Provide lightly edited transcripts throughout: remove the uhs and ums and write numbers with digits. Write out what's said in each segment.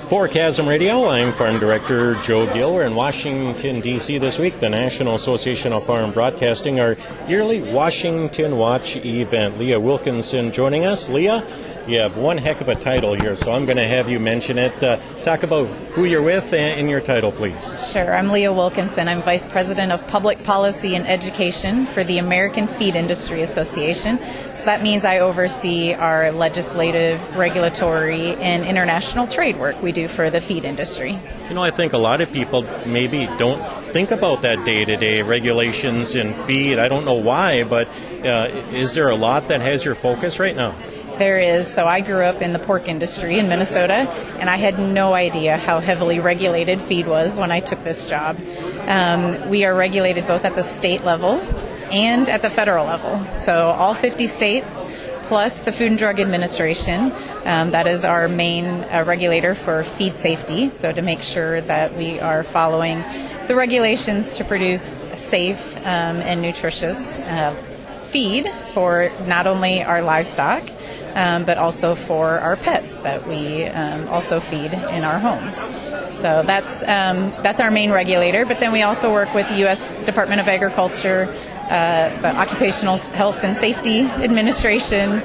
For KASM Radio, I'm Farm Director Joe Gill. We're in Washington, D.C. this week, the National Association of Farm Broadcasting, our yearly Washington Watch event. Leah Wilkinson joining us. Leah, you have one heck of a title here, so I'm going to have you mention it. Talk about who you're with and your title, please. Sure. I'm Leah Wilkinson. I'm Vice President of Public Policy and Education for the American Feed Industry Association. So that means I oversee our legislative, regulatory, and international trade work we do for the feed industry. You know, I think a lot of people maybe don't think about that day-to-day regulations in feed. I don't know why, but is there a lot that has your focus right now? There is. So I grew up in the pork industry in Minnesota, and I had no idea how heavily regulated feed was when I took this job. We are regulated both at the state level and at the federal level. So all 50 states, plus the Food and Drug Administration, that is our main regulator for feed safety, so to make sure that we are following the regulations to produce safe and nutritious feed for not only our livestock, but also for our pets that we also feed in our homes. So that's our main regulator, but then we also work with the U.S. Department of Agriculture, the Occupational Health and Safety Administration,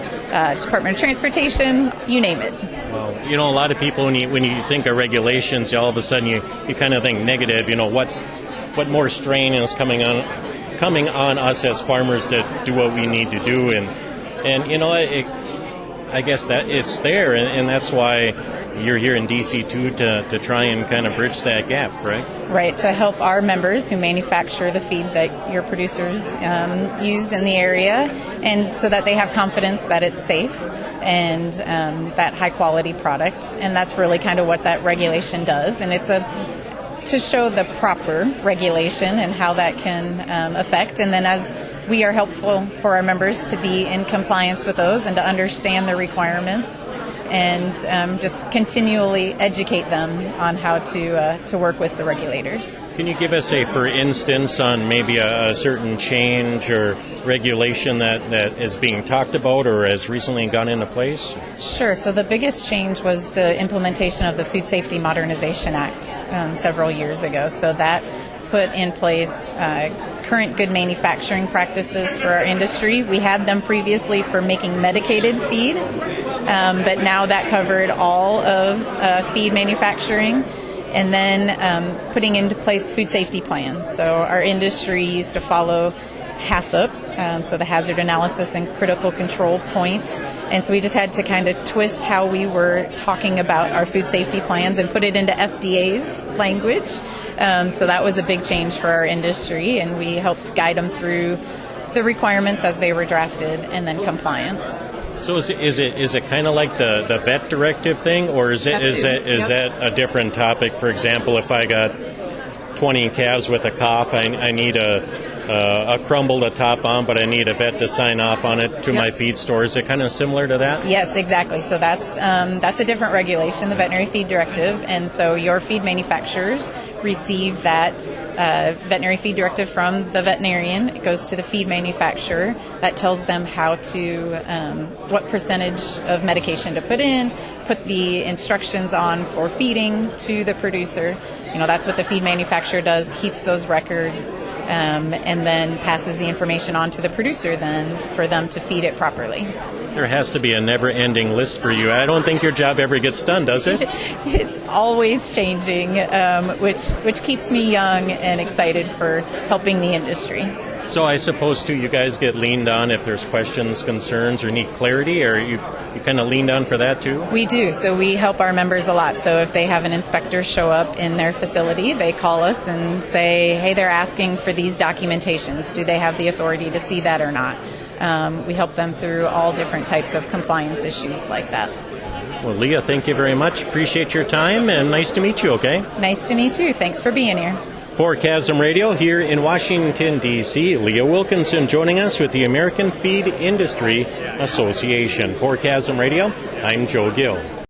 Department of Transportation, you name it. Well, you know, a lot of people, when you think of regulations, all of a sudden you kind of think negative. You know, what more strain is coming on us as farmers to do what we need to do, and you know, I guess that it's there, and that's why you're here in D.C. too, to try and kind of bridge that gap, right? Right, to help our members who manufacture the feed that your producers use in the area, and so that they have confidence that it's safe and that high quality product, and that's really kind of what that regulation does, and it's to show the proper regulation and how that can affect, and then as we are helpful for our members to be in compliance with those and to understand the requirements and just continually educate them on how to work with the regulators. Can you give us for instance, on maybe a certain change or regulation that is being talked about or has recently gone into place? Sure. So the biggest change was the implementation of the Food Safety Modernization Act several years ago. So that put in place current good manufacturing practices for our industry. We had them previously for making medicated feed, but now that covered all of feed manufacturing. And then putting into place food safety plans. So our industry used to follow HACCP, so the Hazard Analysis and Critical Control Points. And so we just had to kind of twist how we were talking about our food safety plans and put it into FDA's language. So that was a big change for our industry, and we helped guide them through the requirements as they were drafted and then compliance. So is it kind of like the vet directive thing, or is that a different topic? For example, if I got 20 calves with a cough, I need a crumble to top on, but I need a vet to sign off on it to my feed store. Is it kind of similar to that? Yes, exactly. So that's a different regulation, the Veterinary Feed Directive, and so your feed manufacturers receive that veterinary feed directive from the veterinarian. It goes to the feed manufacturer. That tells them how to, what percentage of medication to put the instructions on for feeding to the producer. You know, that's what the feed manufacturer does, keeps those records, and then passes the information on to the producer then for them to feed it properly. There has to be a never-ending list for you. I don't think your job ever gets done, does it? It's always changing, which keeps me young and excited for helping the industry. So I suppose, too, you guys get leaned on if there's questions, concerns, or need clarity, or you kind of leaned on for that, too? We do. So we help our members a lot. So if they have an inspector show up in their facility, they call us and say, hey, they're asking for these documentations. Do they have the authority to see that or not? We help them through all different types of compliance issues like that. Well, Leah, thank you very much. Appreciate your time, and nice to meet you, okay? Nice to meet you. Thanks for being here. For KASM Radio here in Washington, D.C., Leah Wilkinson joining us with the American Feed Industry Association. For KASM Radio, I'm Joe Gill.